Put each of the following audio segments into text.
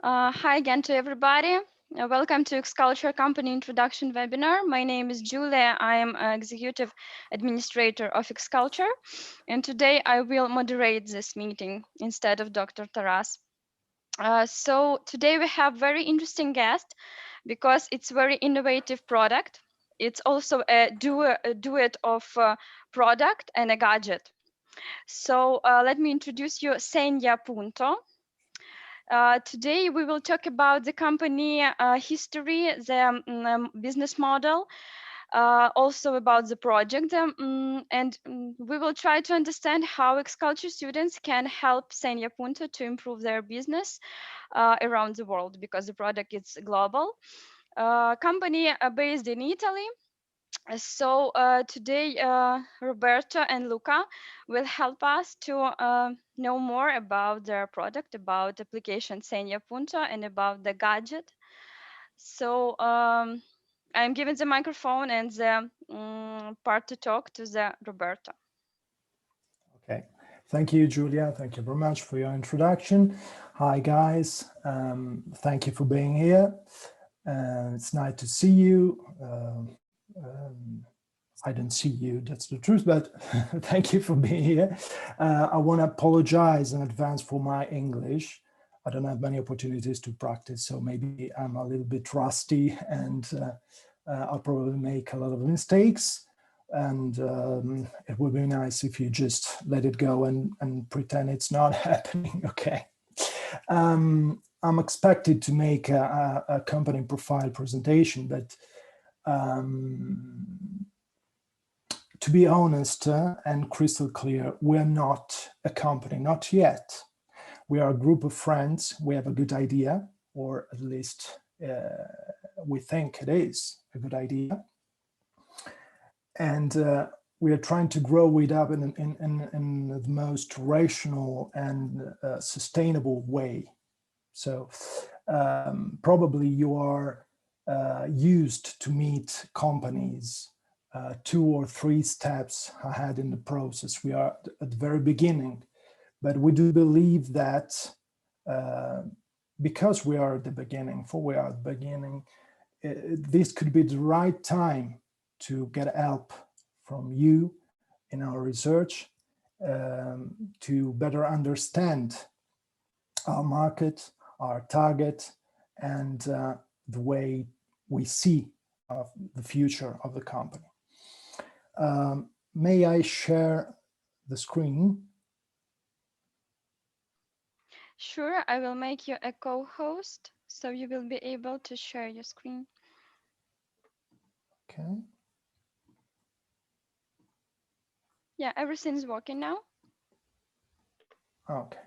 Hi again to everybody. Welcome to X-Culture Company Introduction webinar. My name is Julia. I am Executive Administrator of X-Culture, and today I will moderate this meeting instead of Dr. Taras. So today we have very interesting guest because it's very innovative product. It's also a duet of product and a gadget. So let me introduce you SegnaPunto. Today we will talk about the company history, the business model, also about the project, and we will try to understand how X-Culture students can help SegnaPunto to improve their business around the world, because the product is global. Company based in Italy. So today, Roberto and Luca will help us to know more about their product, about application SegnaPunto, and about the gadget. So I'm giving the microphone and the part to talk to the Roberto. Okay, thank you, Julia. Thank you very much for your introduction. Hi, guys. Thank you for being here. It's nice to see you. I don't see you, that's the truth, but thank you for being here. I want to apologize in advance for my English. I don't have many opportunities to practice, so maybe I'm a little bit rusty and I'll probably make a lot of mistakes. And it would be nice if you just let it go and pretend it's not happening, okay? I'm expected to make a company profile presentation, but to be honest and crystal clear, we're not a company, not yet. We are a group of friends. We have a good idea, or at least we think it is a good idea. And we are trying to grow it up in the most rational and sustainable way. So probably you are used to meet companies 2 or 3 steps ahead in the process. We are at the very beginning, but we do believe that because we are at the beginning, this could be the right time to get help from you in our research to better understand our market, our target, and the way we see the future of the company. May I share the screen? Sure, I will make you a co-host, so you will be able to share your screen. Okay. Yeah, everything is working now. Okay.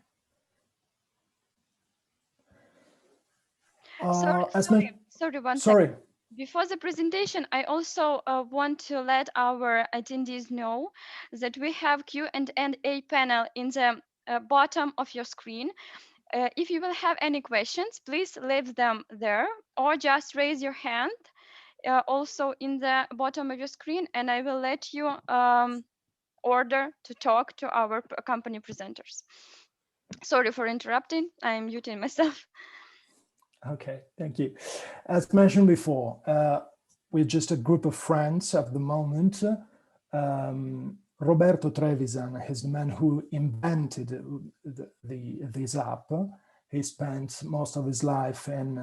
Sorry. Before the presentation, I also want to let our attendees know that we have Q&A panel in the bottom of your screen. If you will have any questions, please leave them there or just raise your hand also in the bottom of your screen, and I will let you order to talk to our company presenters. Sorry for interrupting. I'm muting myself. Okay, thank you. As mentioned before, we're just a group of friends at the moment. Roberto Trevisan is the man who invented this app. He spent most of his life in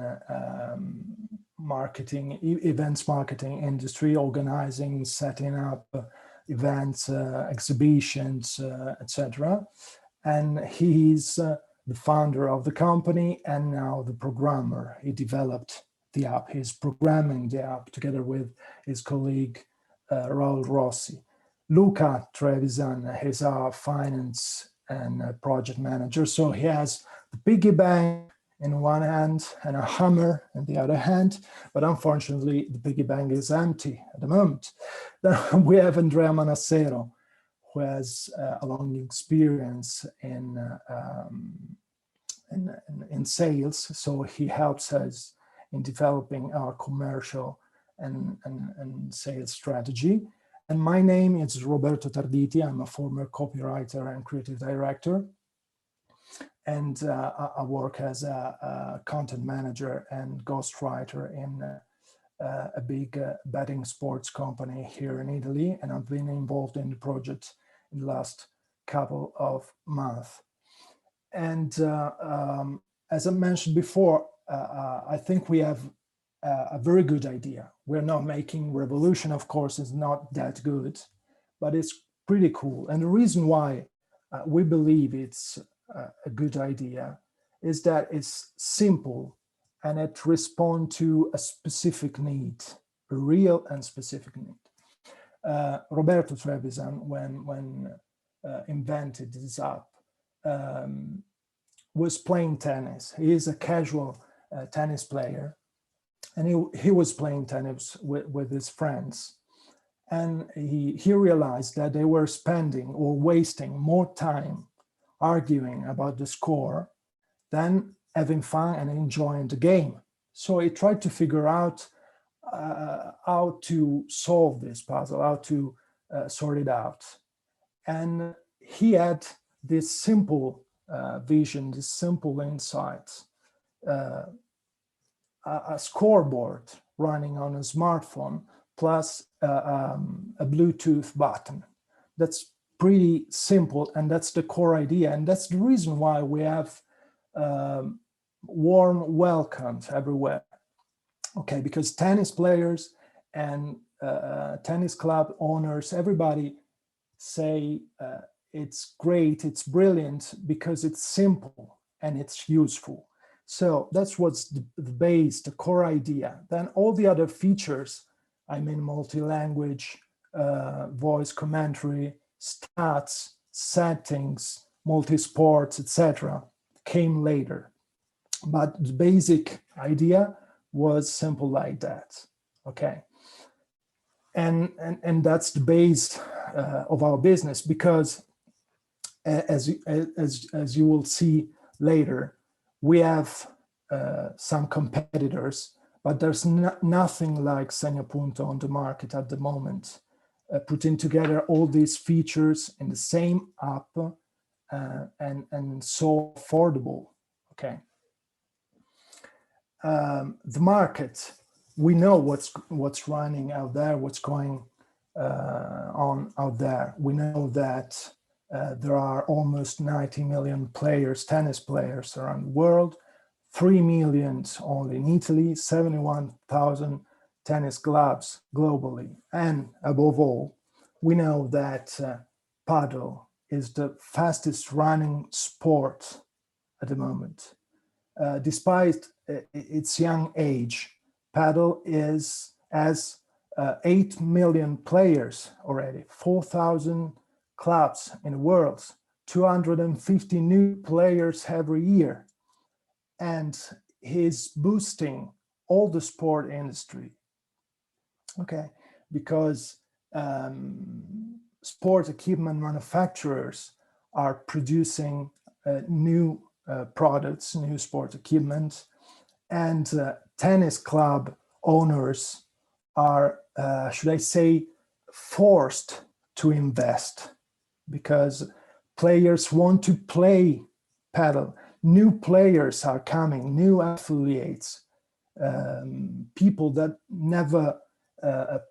marketing, events marketing industry, organizing, setting up events, exhibitions, etc. And he's the founder of the company and now the programmer. He developed the app. He's programming the app together with his colleague, Raul Rossi. Luca Trevisan is our finance and project manager. So he has the piggy bank in one hand and a hammer in the other hand, but unfortunately the piggy bank is empty at the moment. Then we have Andrea Manassero, who has a long experience in sales. So he helps us in developing our commercial and sales strategy. And my name is Roberto Tarditi. I'm a former copywriter and creative director. and I work as a content manager and ghostwriter in a big betting sports company here in Italy, and I've been involved in the project in the last couple of months. And as I mentioned before, I think we have a very good idea. We're not making revolution, of course, it's not that good, but it's pretty cool. And the reason why we believe it's a good idea is that it's simple and it responds to a specific need, a real and specific need. Roberto Trevisan, when invented this app, was playing tennis. He is a casual tennis player, and he was playing tennis with his friends. And he realized that they were spending or wasting more time arguing about the score than having fun and enjoying the game. So he tried to figure out how to solve this puzzle, how to sort it out. And he had this simple vision, this simple insight, a scoreboard running on a smartphone plus a Bluetooth button. That's pretty simple, and that's the core idea. And that's the reason why we have warm welcomes everywhere. Okay, because tennis players and tennis club owners, everybody say it's great, it's brilliant because it's simple and it's useful. So that's what's the base, the core idea. Then all the other features, I mean, multi-language, voice commentary, stats, settings, multi-sports, etc., came later. But the basic idea was simple like that. Okay. And that's the base of our business, because as you will see later, we have some competitors, but there's nothing like SegnaPunto on the market at the moment, putting together all these features in the same app and so affordable. Okay. The market, we know what's running out there, what's going on out there. We know that there are almost 90 million players, tennis players around the world, 3 million only in Italy, 71,000 tennis clubs globally. And above all, we know that paddle is the fastest running sport at the moment. Despite its young age, paddle has 8 million players already, 4,000 clubs in the world, 250 new players every year, and he's boosting all the sport industry. Okay, because sport equipment manufacturers are producing new products, new sport equipment, and tennis club owners are, should I say, forced to invest, because players want to play paddle. New players are coming, new affiliates, people that never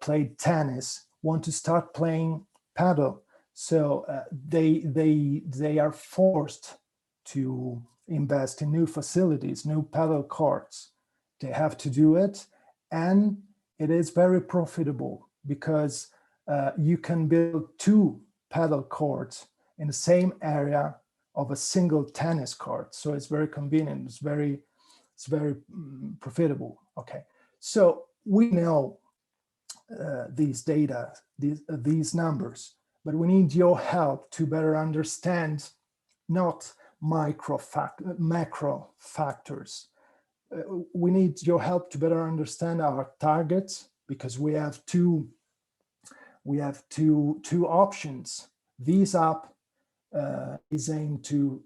played tennis want to start playing paddle. So they are forced to invest in new facilities, new paddle courts. They have to do it, and it is very profitable, because you can build 2 paddle courts in the same area of a single tennis court. So it's very convenient. It's very profitable. Okay, so we know these data, these numbers, but we need your help to better understand not macro factors. We need your help to better understand our targets, because we have two options. This app is aimed to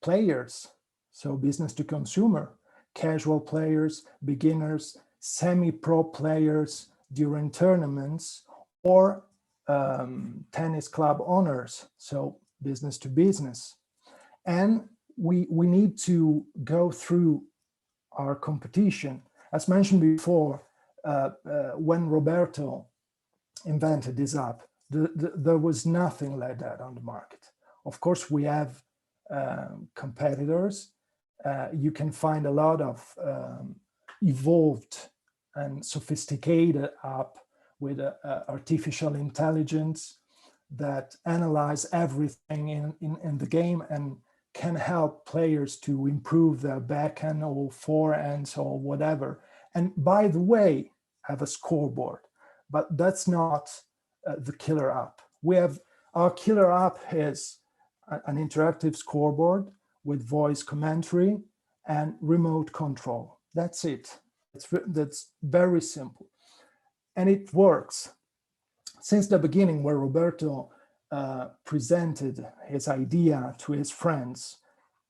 players, so business to consumer, casual players, beginners, semi-pro players during tournaments, or tennis club owners, so business to business. And we need to go through our competition. As mentioned before, when Roberto invented this app, there was nothing like that on the market. Of course, we have competitors. You can find a lot of evolved and sophisticated app with artificial intelligence that analyze everything in the game and can help players to improve their backhand or forehands or whatever. And by the way, have a scoreboard. But that's not the killer app. Our killer app is an interactive scoreboard with voice commentary and remote control. That's it. That's very simple. And it works. Since the beginning, where Roberto presented his idea to his friends,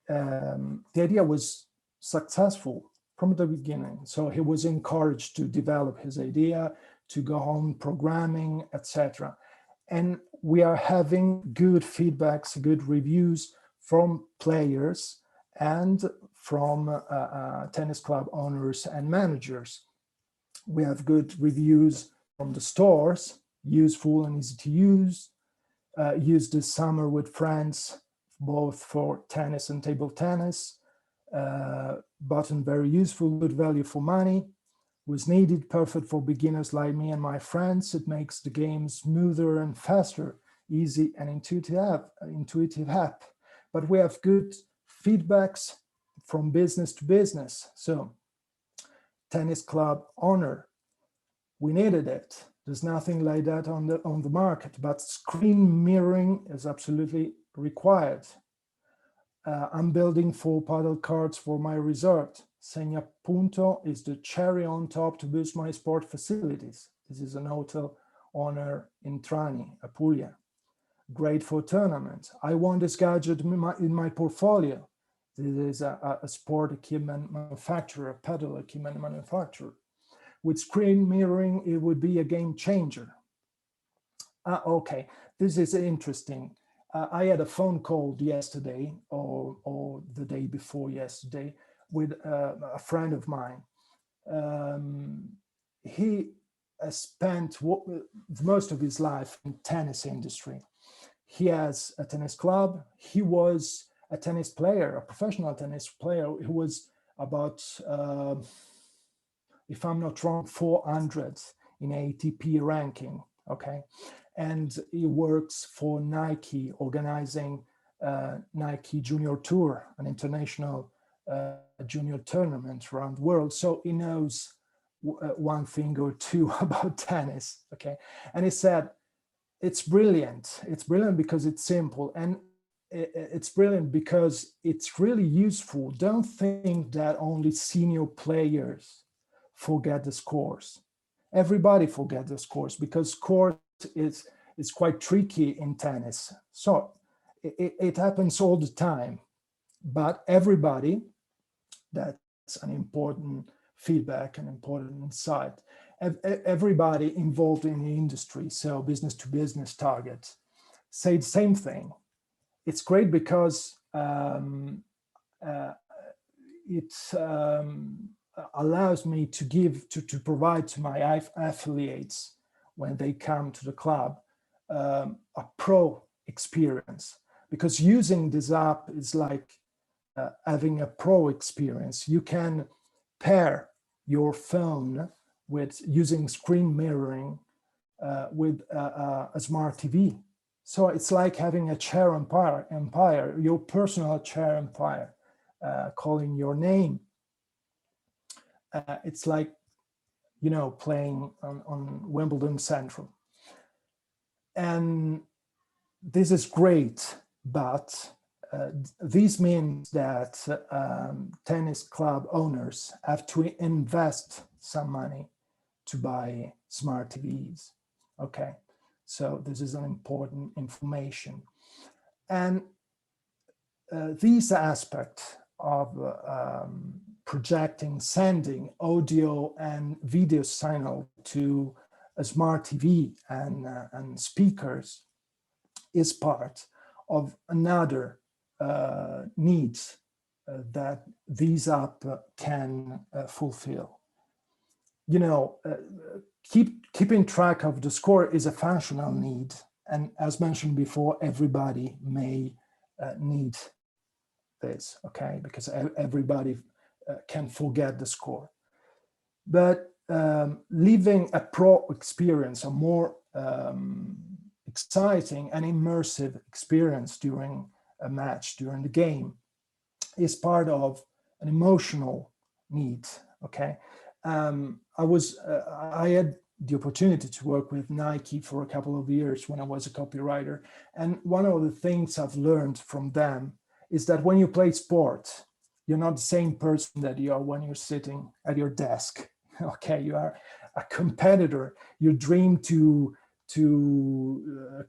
the idea was successful from the beginning. So he was encouraged to develop his idea, to go on programming, etc. And we are having good feedbacks, good reviews from players and from tennis club owners and managers. We have good reviews from the stores, useful and easy to use. Used this summer with friends, both for tennis and table tennis. Button very useful, good value for money. Was needed, perfect for beginners like me and my friends. It makes the game smoother and faster, easy and intuitive app. But we have good feedbacks from business to business. So, tennis club owner, we needed it. There's nothing like that on the market, but screen mirroring is absolutely required. I'm building 4 paddle cards for my resort. SegnaPunto is the cherry on top to boost my sport facilities. This is an hotel owner in Trani, Apulia. Great for tournaments. I want this gadget in my portfolio. This is a sport equipment manufacturer, a paddle equipment manufacturer. With screen mirroring, it would be a game changer. Okay, this is interesting. I had a phone call yesterday or the day before yesterday with a friend of mine. He has spent most of his life in tennis industry. He has a tennis club. He was a tennis player, a professional tennis player who was about, if I'm not wrong, 400 in ATP ranking, okay? And he works for Nike, organizing Nike Junior Tour, an international junior tournament around the world. So he knows one thing or two about tennis, okay? And he said, it's brilliant. It's brilliant because it's simple, and it's brilliant because it's really useful. Don't think that only senior players forget the scores. Everybody forgets the scores because scores is quite tricky in tennis. So it happens all the time, but everybody, that's an important feedback, an important insight. Everybody involved in the industry, so business to business target, say the same thing. It's great because it allows me to provide to my affiliates when they come to the club a pro experience, because using this app is like having a pro experience. You can pair your phone with using screen mirroring with a smart TV. So it's like having a chair umpire, your personal chair umpire, calling your name. It's like, playing on Wimbledon Central. And this is great, but this means that tennis club owners have to invest some money to buy smart TVs. Okay, so this is an important information. And this aspect of projecting, sending audio and video signal to a smart TV and speakers is part of another needs that these app can fulfill. You know, keeping track of the score is a functional need, and as mentioned before, everybody may need this, okay, because everybody can forget the score. But living a pro experience, a more exciting and immersive experience during a match, during the game, is part of an emotional need. Okay, I had the opportunity to work with Nike for a couple of years when I was a copywriter, and one of the things I've learned from them is that when you play sport, you're not the same person that you are when you're sitting at your desk. Okay, you are a competitor. You dream to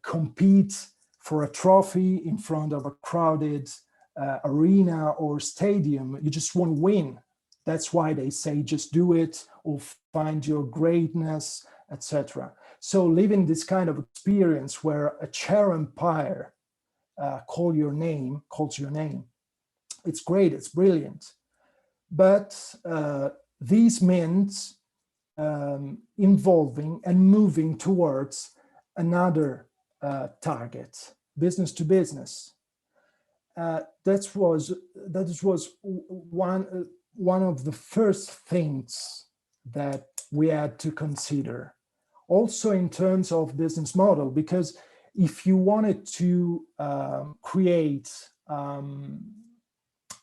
compete for a trophy in front of a crowded arena or stadium. You just want to win. That's why they say just do it or find your greatness, etc. So living this kind of experience where a chair umpire calls your name, it's great, it's brilliant. But these means involving and moving towards another target, business to business. That was one of the first things that we had to consider. Also in terms of business model, because if you wanted to create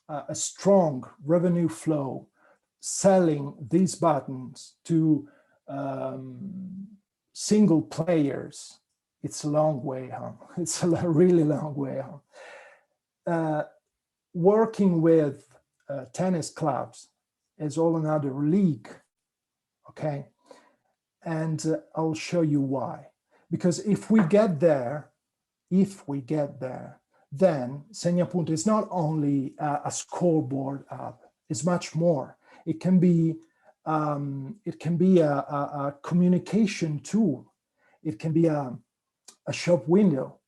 a strong revenue flow, selling these buttons to single players, it's a long way home. It's a really long way home. Working with tennis clubs is all another league, okay? And I'll show you why. Because if we get there, then SegnaPunto is not only a scoreboard app, it's much more. It can be a communication tool. It can be a shop window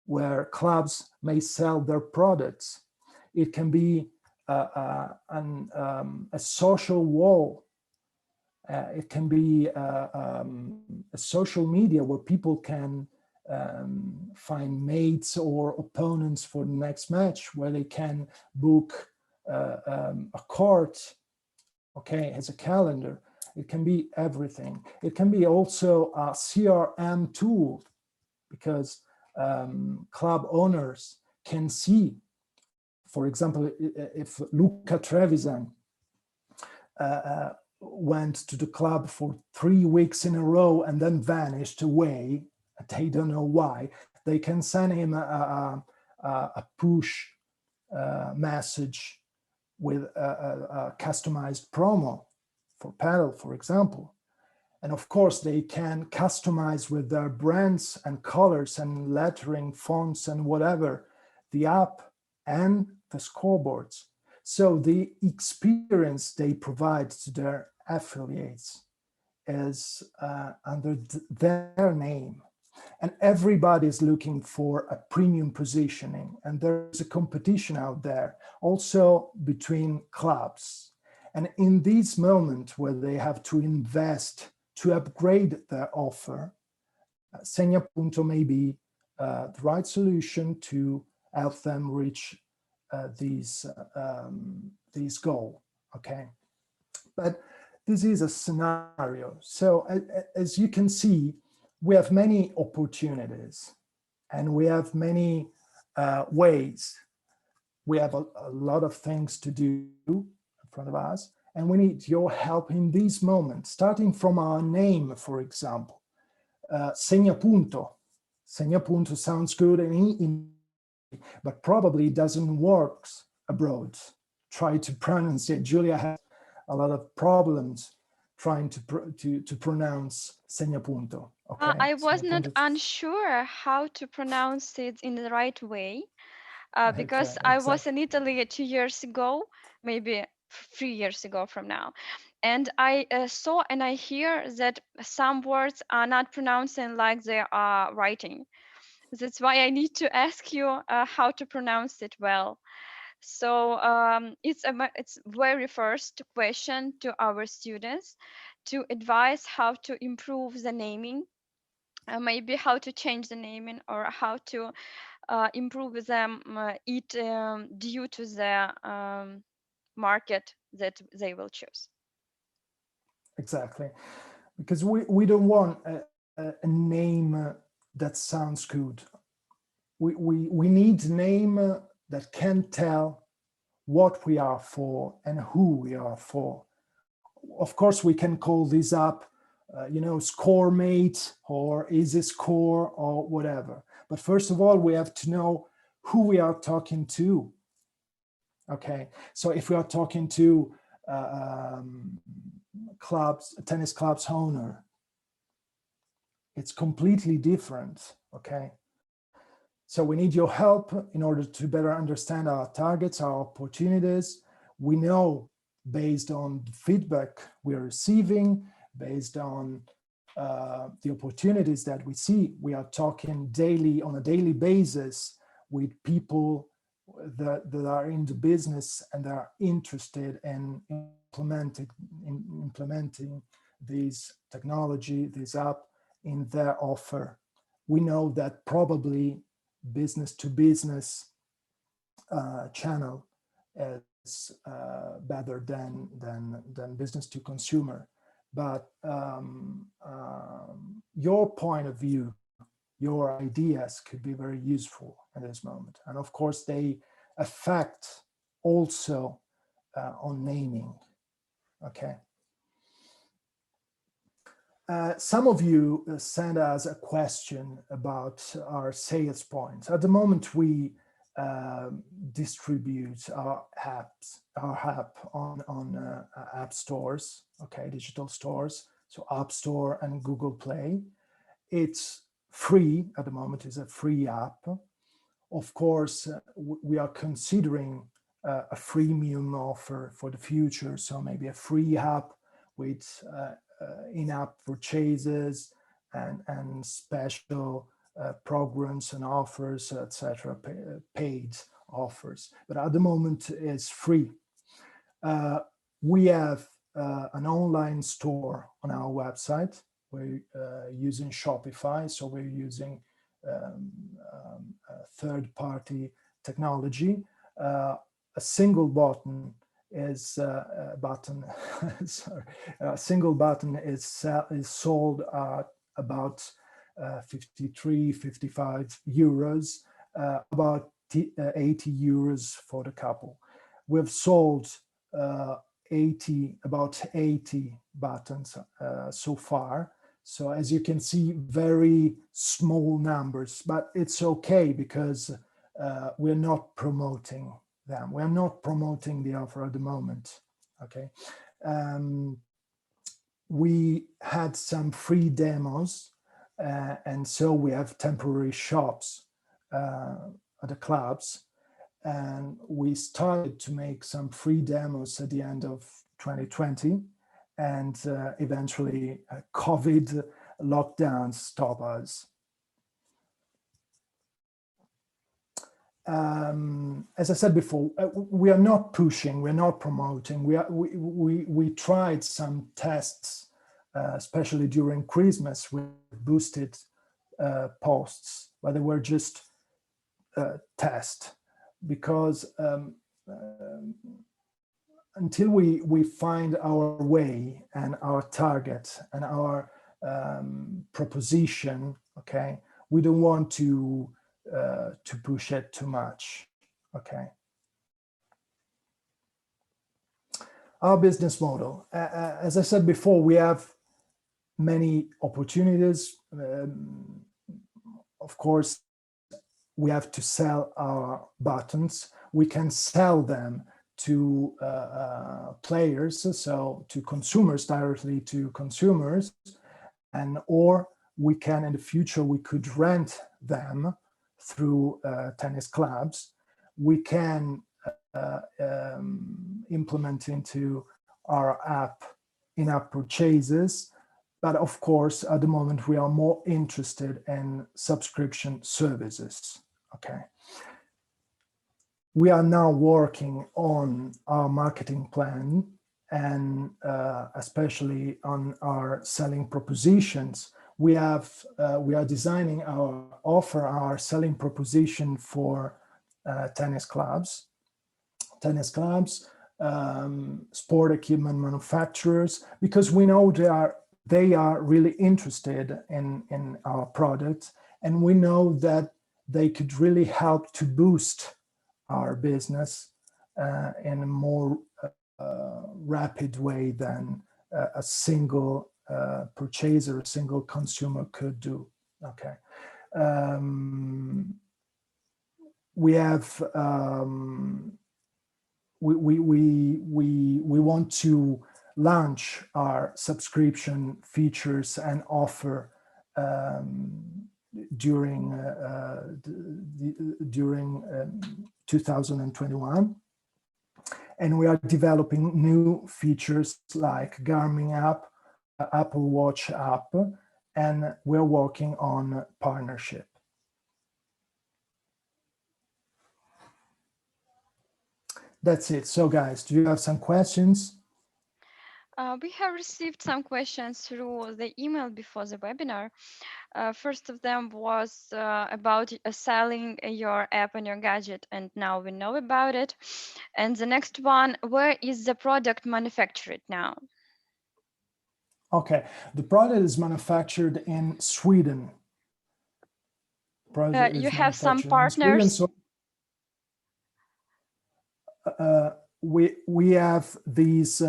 where clubs may sell their products. It can be a social wall. It can be a social media where people can find mates or opponents for the next match, where they can book a court, okay, as a calendar. It can be everything. It can be also a CRM tool, because club owners can see, for example, if Luca Trevisan went to the club for 3 weeks in a row and then vanished away, they don't know why, they can send him a push message with a customized promo for paddle, for example. And of course, they can customize with their brands and colors and lettering, fonts and whatever, the app and the scoreboards. So the experience they provide to their affiliates is under their name. And everybody is looking for a premium positioning. And there's a competition out there also between clubs. And in this moment where they have to invest to upgrade their offer, SegnaPunto may be the right solution to help them reach these goals. Okay, but this is a scenario. So as you can see, we have many opportunities and we have many ways. We have a lot of things to do in front of us, and we need your help in these moments, starting from our name, for example. SegnaPunto. SegnaPunto sounds good but probably doesn't work abroad. Try to pronounce it. Julia has a lot of problems trying to pronounce SegnaPunto. Okay, I was not SegnaPunto. unsure how to pronounce it in the right way, Okay, because I was exactly. in Italy 2 years ago, maybe 3 years ago from now. And I saw and I hear that some words are not pronouncing like they are writing. That's why I need to ask you how to pronounce it well. So it's very first question to our students to advise how to improve the naming, maybe how to change the naming or how to improve them it due to the market that they will choose. Exactly, because we don't want a name that sounds good. We need a name that can tell what we are for and who we are for. Of course, we can call this app, ScoreMate or Easy Score or whatever. But first of all, we have to know who we are talking to. Okay, so if we are talking to tennis clubs owner, it's completely different. Okay, so we need your help in order to better understand our targets, our opportunities. We know based on the feedback we're receiving, based on the opportunities that we see, we are talking on a daily basis with people that are in the business and that are interested in implementing this technology, this app in their offer. We know that probably business to business channel is better than business to consumer. But your point of view, your ideas could be very useful at this moment. And of course, they affect also on naming. Okay. Some of you sent us a question about our sales points. At the moment, we distribute our app on app stores, okay, digital stores, so App Store and Google Play. It's free at the moment. It's a free app. Of course, we are considering a freemium offer for the future, so maybe a free app with in-app purchases and special programs and offers, etc., paid offers. But at the moment, it's free. We have an online store on our website. We're using Shopify, so we're using third-party technology. A single button is sorry, a single button is sold at about 55 euros, about 80 euros for the couple. We've sold about 80 buttons so far. So as you can see, very small numbers, but it's okay because we're not promoting them. We're not promoting the offer at the moment. Okay. We had some free demos, and so we have temporary shops at the clubs. And we started to make some free demos at the end of 2020, and eventually COVID lockdowns stopped us. As I said before, we are not pushing, we're not promoting. We tried some tests, especially during Christmas, with boosted posts, but they were just tests, because until we find our way and our target and our proposition, okay, we don't want to push it too much, okay. Our business model, as I said before, we have many opportunities. Of course, we have to sell our buttons. We can sell them to players, so to consumers, directly to consumers, and or we can, in the future, we could rent them through tennis clubs. We can implement into our app in-app purchases, But of course, at the moment, we are more interested in subscription services. Okay. We are now working on our marketing plan and especially on our selling propositions. We are designing our offer, our selling proposition for tennis clubs, sport equipment manufacturers, because we know they are really interested in our products, and we know that they could really help to boost our business in a more rapid way than a single purchaser, a single consumer could do. Okay. We have we want to launch our subscription features and offer during 2021, and we are developing new features like Garmin app, Apple Watch app, and we're working on partnership. That's it. So guys, do you have some questions? We have received some questions through the email before the webinar. First of them was about selling your app on your gadget, and now we know about it. And the next one, where is the product manufactured now? Okay, the product is manufactured in Sweden. You have some partners. So we have these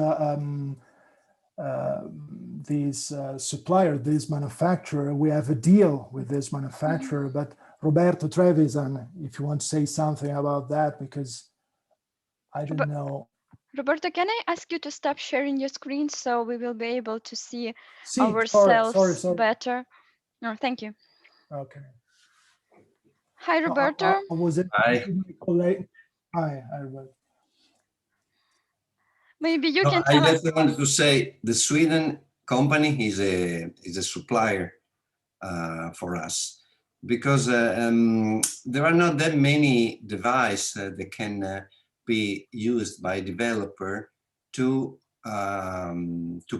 supplier, this manufacturer. We have a deal with this manufacturer. But Roberto Trevisan, if you want to say something about that, because I don't know. Roberto, can I ask you to stop sharing your screen so we will be able to see Sorry. better? No, thank you. Okay. Hi, Roberto. Hi. Hi, Roberto. Maybe you can tell I us. just wanted to say the Sweden company is a supplier for us, because there are not that many devices that can be used by developer to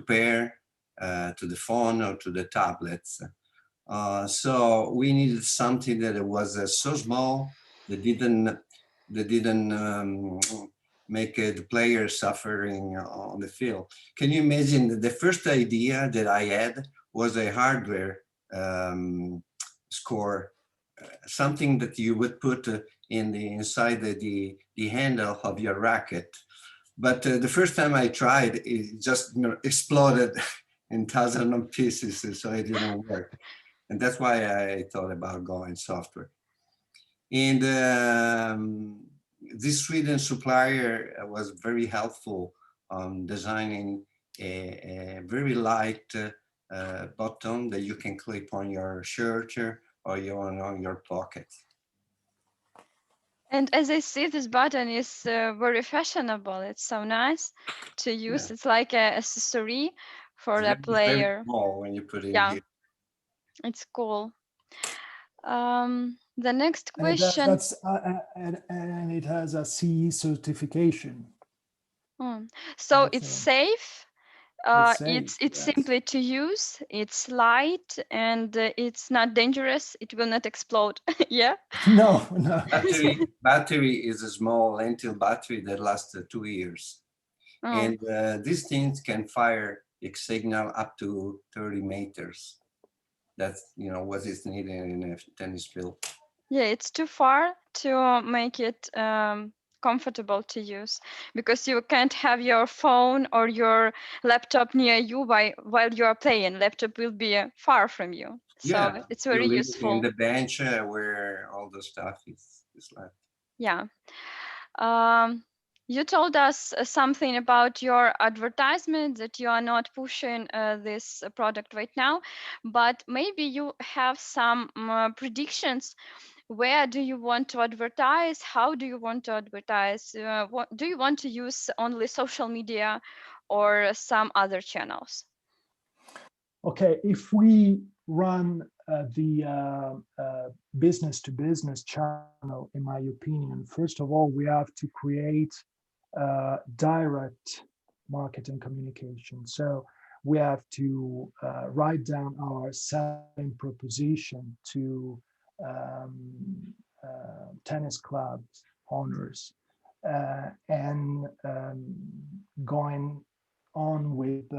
pair to the phone or to the tablets. So we needed something that was so small that didn't make the player suffering on the field. Can you imagine that the first idea that I had was a hardware score, something that you would put inside the handle of your racket. But the first time I tried, it just exploded in thousands of pieces, so it didn't work. And that's why I thought about going software. And this Sweden supplier was very helpful on designing a very light button that you can clip on your shirt or on your pocket. And as I see, this button is very fashionable. It's so nice to use. Yeah. It's like an accessory for the player. Very small when you put it yeah. in here. It's cool. The next question. And it has a CE certification. So it's safe. It's yes. simply to use. It's light and it's not dangerous. It will not explode. Yeah. No. Battery is a small lentil battery that lasts 2 years, and these things can fire a signal up to 30 meters. That's what is needed in a tennis field. Yeah, it's too far to make it comfortable to use, because you can't have your phone or your laptop near you while you are playing. Laptop will be far from you, so it's very useful. In the bench where all the stuff is left. Yeah. You told us something about your advertisement, that you are not pushing this product right now, but maybe you have some predictions. Where do you want to advertise? How do you want to advertise? Do you want to use only social media or some other channels? Okay, if we run the business to business channel, in my opinion, first of all, we have to create direct marketing communication. So we have to write down our selling proposition to tennis club owners and going on with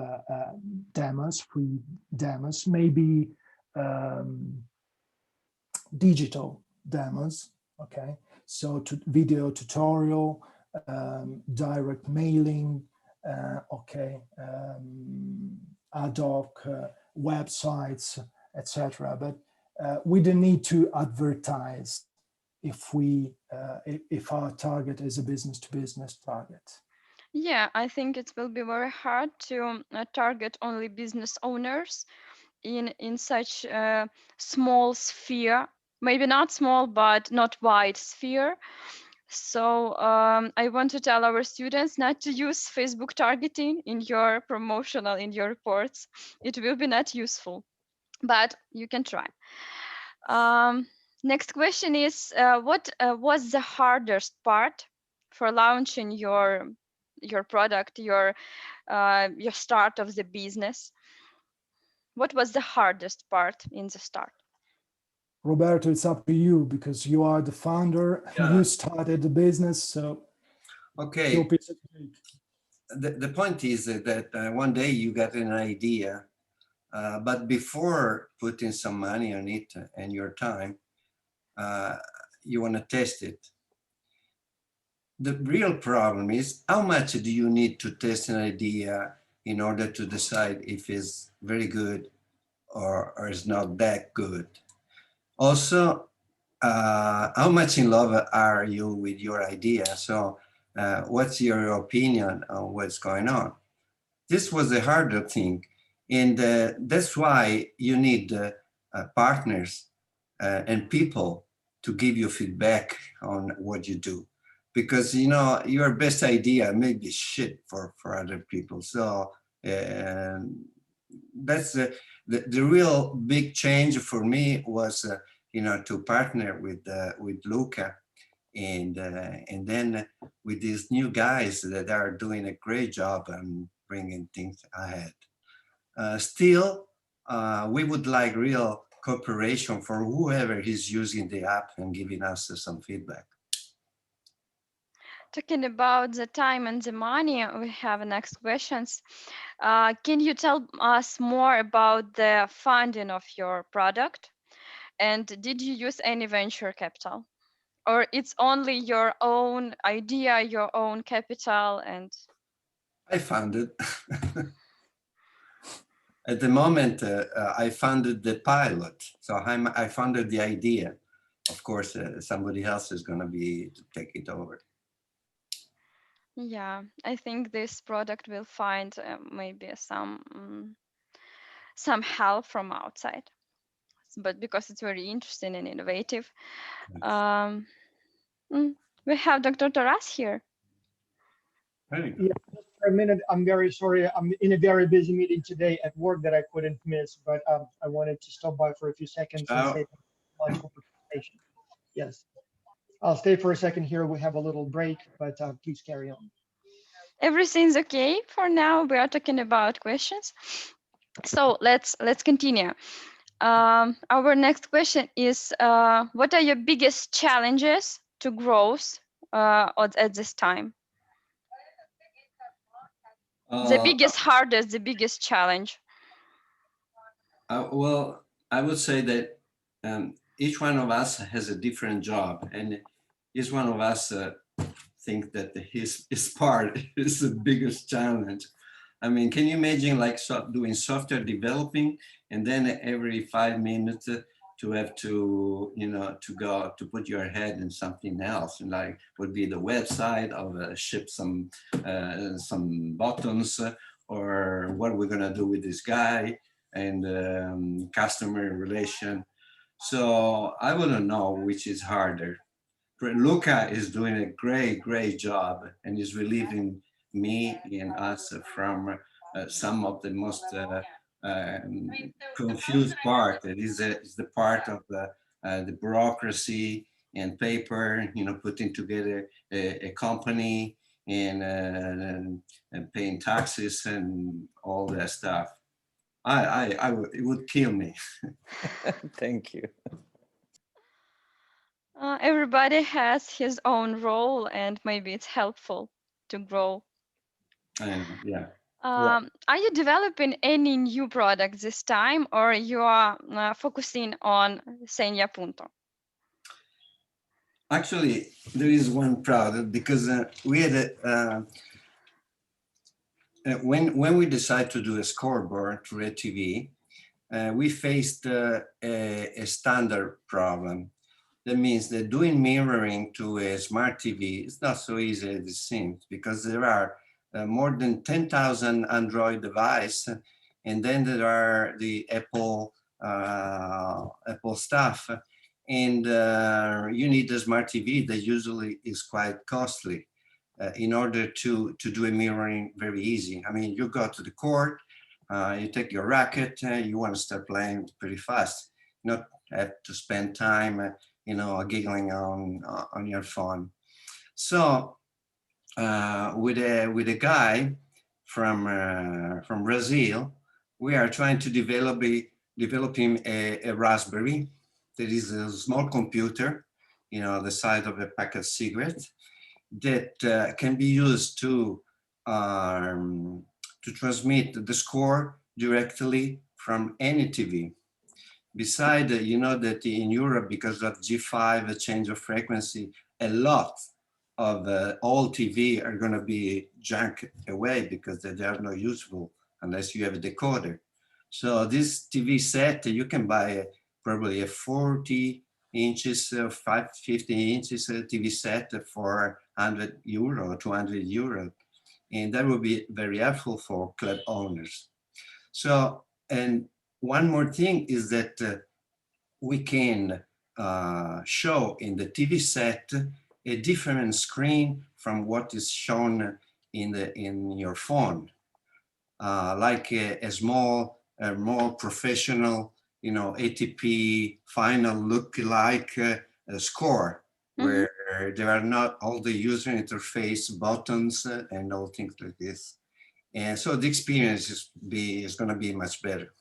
demos, free demos, maybe um, digital demos. Okay, so video tutorial, direct mailing, okay, ad hoc websites, etc. But we don't need to advertise if our target is a business to business target. Yeah, I think it will be very hard to target only business owners in such a small sphere, maybe not small, but not wide sphere. So I want to tell our students not to use Facebook targeting in your promotional, in your reports. It will be not useful, but you can try. Um, Next question is, what was the hardest part for launching your product, your start of the business? What was the hardest part in the start? Roberto, it's up to you because you are the founder. Yeah. You started the business, so Okay. your piece of cake. The point is that one day you got an idea, but before putting some money on it and your time, you want to test it. The real problem is how much do you need to test an idea in order to decide if it's very good or is not that good. Also, how much in love are you with your idea? So what's your opinion on what's going on? This was the harder thing. And that's why you need partners and people to give you feedback on what you do. Because, you know, your best idea may be shit for other people. So that's the real big change for me was, you know, to partner with Luca and then with these new guys that are doing a great job and bringing things ahead. Still, we would like real cooperation for whoever is using the app and giving us some feedback. Talking about the time and the money, we have next questions. Can you tell us more about the funding of your product? And did you use any venture capital? Or it's only your own idea, your own capital, and I funded. At the moment, I funded the pilot. So I funded the idea. Of course, somebody else is going to be to take it over. yeah, I think this product will find maybe some help from outside, but because it's very interesting and innovative. Um, we have Dr. Taras here. There you go. Yeah, just for a minute, I'm very sorry. I'm in a very busy meeting today at work that I couldn't miss, but I wanted to stop by for a few seconds and say thank you so much for participation. Yes, I'll stay for a second here. We have a little break, but please carry on. Everything's okay for now. We are talking about questions. So let's continue. Our next question is, what are your biggest challenges to growth at this time? The biggest challenge. Well, I would say that each one of us has a different job, and each one of us think that his part is the biggest challenge. I mean, can you imagine like doing software developing and then every 5 minutes to have to, you know, to go to put your head in something else, and like would be the website or ship some buttons or what we're gonna do with this guy and customer relation. So I wouldn't know which is harder. Luca is doing a great job and is relieving me and us from some of the most confused part. It is the part of the bureaucracy and paper, putting together a company and paying taxes and all that stuff. It would kill me. Thank you. Everybody has his own role, and maybe it's helpful to grow. Yeah. Are you developing any new product this time, or you are focusing on SegnaPunto? Actually, there is one product because we had when we decided to do a scoreboard through a TV, we faced a standard problem. That means that doing mirroring to a smart TV is not so easy as it seems, because there are more than 10,000 Android devices, and then there are the Apple stuff, and you need a smart TV that usually is quite costly in order to do a mirroring very easy. I mean, you go to the court, you take your racket, you want to start playing pretty fast, not have to spend time giggling on your phone. So with a guy from Brazil, we are trying to develop him a Raspberry that is a small computer, the size of a pack of cigarettes, that can be used to transmit the score directly from any TV. Besides, that in Europe, because of G5, a change of frequency, a lot of old TV are going to be junk away because they are not useful unless you have a decoder. So this TV set, you can buy probably a 40 inches, 50 inches TV set for €100, 200 euro. And that would be very helpful for club owners. So, and one more thing is that we can show in the TV set a different screen from what is shown in your phone, like a small, more professional, ATP final look-alike score, where there are not all the user interface buttons and all things like this. And so the experience is going to be much better,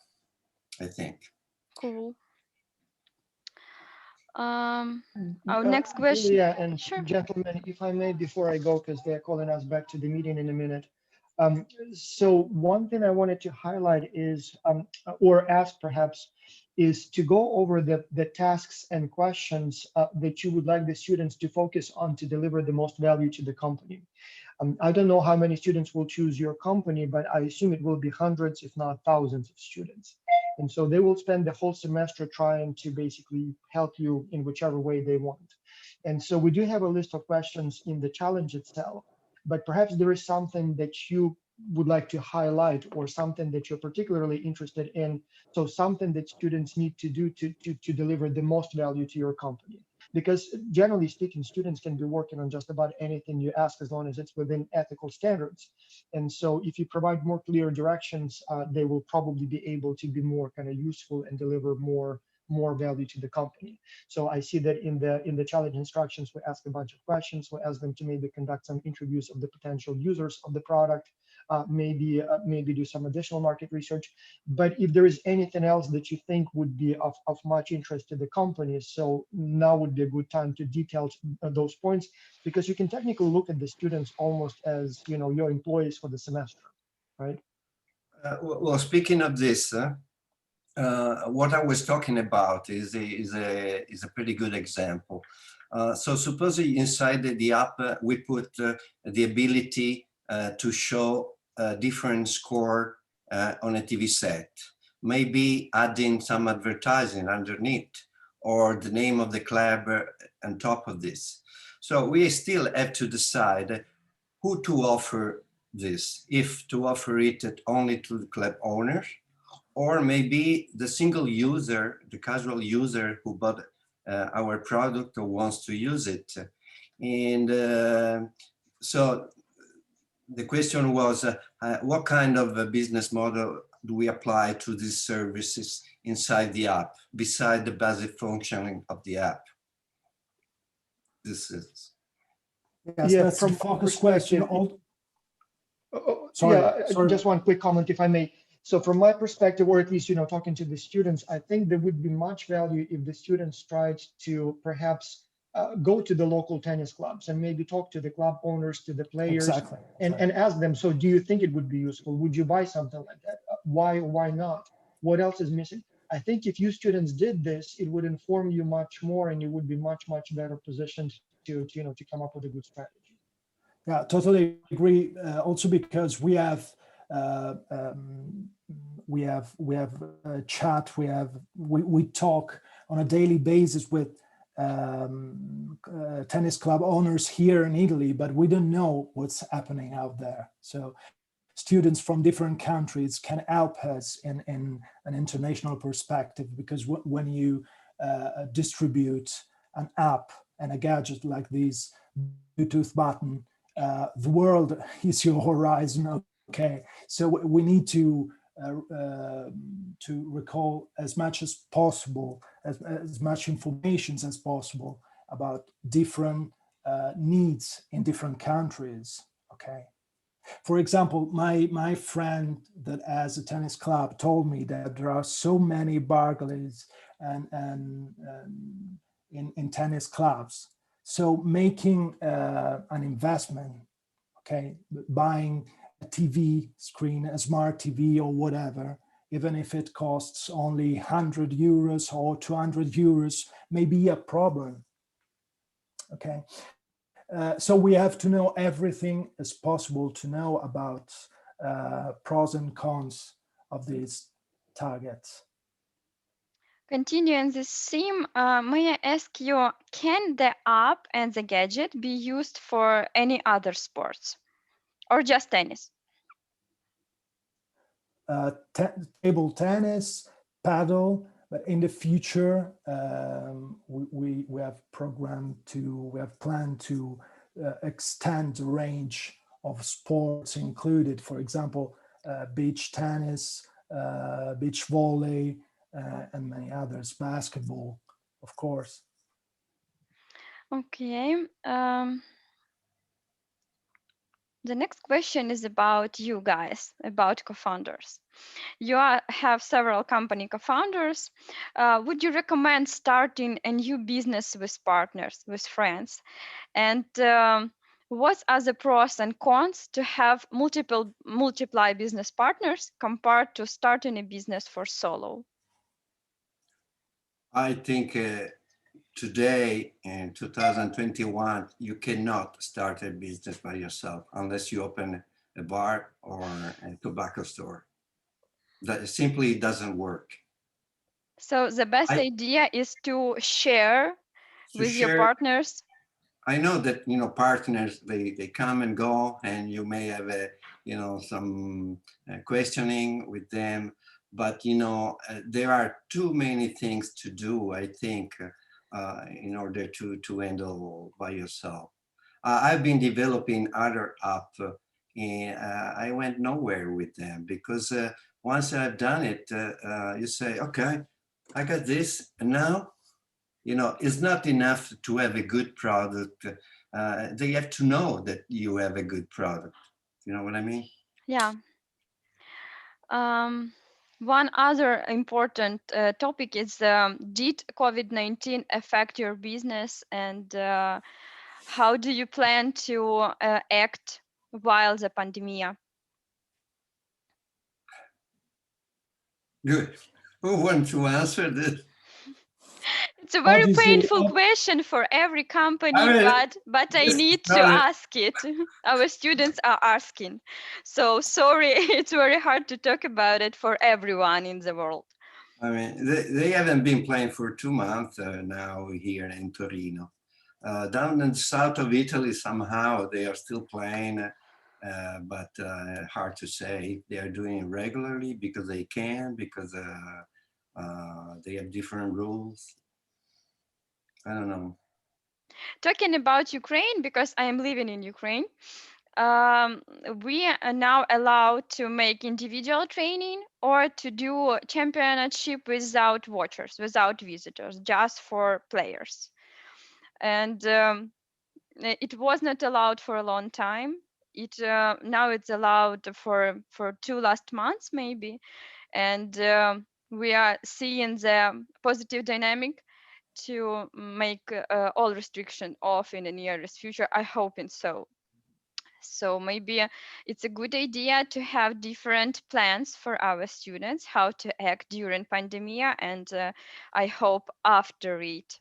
I think. Cool. Our next question. Julia and Sure. gentlemen, if I may, before I go, because they're calling us back to the meeting in a minute. So one thing I wanted to highlight is, or ask perhaps, is to go over the tasks and questions that you would like the students to focus on to deliver the most value to the company. I don't know how many students will choose your company, but I assume it will be hundreds, if not thousands of students. And so they will spend the whole semester trying to basically help you in whichever way they want. And so we do have a list of questions in the challenge itself, but perhaps there is something that you would like to highlight or something that you're particularly interested in. So something that students need to do to deliver the most value to your company. Because generally speaking, students can be working on just about anything you ask as long as it's within ethical standards. And so if you provide more clear directions, they will probably be able to be more kind of useful and deliver more value to the company. So I see that in the challenge instructions, we ask a bunch of questions. We ask them to maybe conduct some interviews of the potential users of the product, maybe do some additional market research. But if there is anything else that you think would be of much interest to the company, so now would be a good time to detail those points, because you can technically look at the students almost as your employees for the semester, right? Well, speaking of this, what I was talking about is a pretty good example. So supposedly inside the app, we put the ability to show a different score on a TV set, maybe adding some advertising underneath or the name of the club on top of this. So we still have to decide who to offer this, if to offer it only to the club owners, or maybe the single user, the casual user who bought our product or wants to use it. And so The question was, what kind of a business model do we apply to these services inside the app, beside the basic functioning of the app? This is. Yes, Yeah, that's the from my focus question. perspective, Sorry, just one quick comment, if I may. So from my perspective, or at least, talking to the students, I think there would be much value if the students tried to perhaps go to the local tennis clubs and maybe talk to the club owners, to the players, Exactly. and ask them, so do you think it would be useful? Would you buy something like that? Why not? What else is missing? I think if you students did this, it would inform you much more and you would be much better positioned to come up with a good strategy. Yeah, totally agree. Also because uh, um, we have a chat. We talk on a daily basis with tennis club owners here in Italy, but we don't know what's happening out there. So students from different countries can help us in an international perspective, because when you distribute an app and a gadget like this Bluetooth button, the world is your horizon. Okay, so we need to recall as much as possible, as much information as possible about different needs in different countries. Okay. For example, my friend that has a tennis club told me that there are so many burglaries and in tennis clubs. So making an investment, okay, buying a TV screen, a smart TV or whatever, even if it costs only 100 euros or 200 euros, may be a problem. Okay. So we have to know everything as possible to know about pros and cons of these targets. Continuing this theme, may I ask you, can the app and the gadget be used for any other sports or just tennis? Table tennis, paddle, but in the future, we have planned to extend the range of sports included. For example, beach tennis, beach volley, and many others. Basketball, of course. Okay. The next question is about you guys, about co-founders. You have several company co-founders. Would you recommend starting a new business with partners, with friends? And what are the pros and cons to have multiply business partners compared to starting a business for solo? I think today in 2021, you cannot start a business by yourself unless you open a bar or a tobacco store. That simply doesn't work. So the best idea is to share with your partners. I know that, partners, they come and go, and you may have some questioning with them, but, there are too many things to do, I think, in order to handle by yourself. I've been developing other apps, and I went nowhere with them because once I've done it, you say, okay, I got this, and now, it's not enough to have a good product. They have to know that you have a good product. You know what I mean? Yeah. One other important topic is, did COVID-19 affect your business, and how do you plan to act while the pandemic? Good. Who wants to answer this? It's a very Obviously, painful question for every company, I mean, but I this is need to not a- ask it. Our students are asking. So sorry, it's very hard to talk about it for everyone in the world. I mean, they haven't been playing for 2 months now here in Torino. Down in the south of Italy, somehow they are still playing, but hard to say. They are doing it regularly because they can, because they have different rules. I don't know. Talking about Ukraine, because I am living in Ukraine, we are now allowed to make individual training or to do championship without watchers, without visitors, just for players. And it was not allowed for a long time. Now it's allowed for 2 last months maybe, and we are seeing the positive dynamic to make all restriction off in the nearest future. I hope so. So maybe it's a good idea to have different plans for our students, how to act during pandemic, and I hope after it.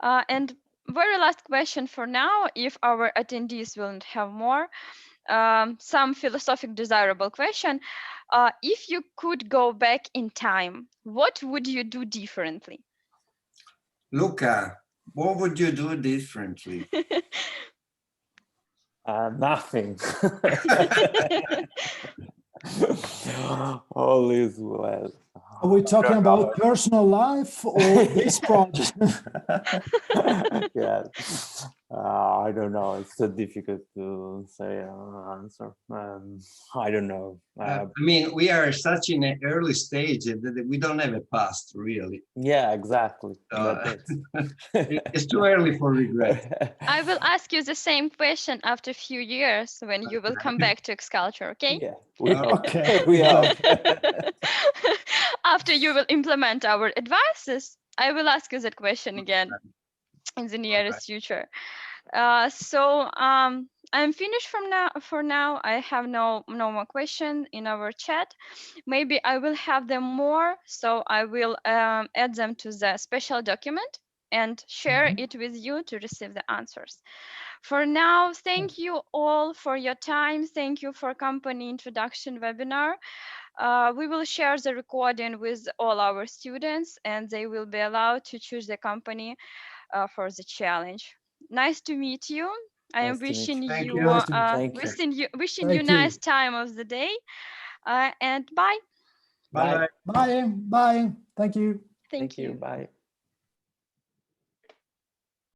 And very last question for now, if our attendees will have more, some philosophic desirable question. If you could go back in time, what would you do differently? Luca, what would you do differently? Nothing. All is well. Are we talking about personal life or this project? Yeah, I don't know. It's so difficult to say answer. I don't know. I mean, we are such in an early stage that we don't have a past, really. Yeah, exactly. It's too early for regret. I will ask you the same question after a few years when you will come back to X-Culture, okay? Yeah, we hope. Okay. We hope. After you will implement our advices, I will ask you that question again in the nearest future. So I'm finished for now. I have no more question in our chat. Maybe I will have them more, so I will add them to the special document and share it with you to receive the answers. For now, thank you all for your time. Thank you for company introduction webinar. We will share the recording with all our students, and they will be allowed to choose the company for the challenge. Nice to meet you. I am wishing you, wishing you nice time of the day. And bye. Bye. Bye. Bye. Thank you. Thank you. Bye.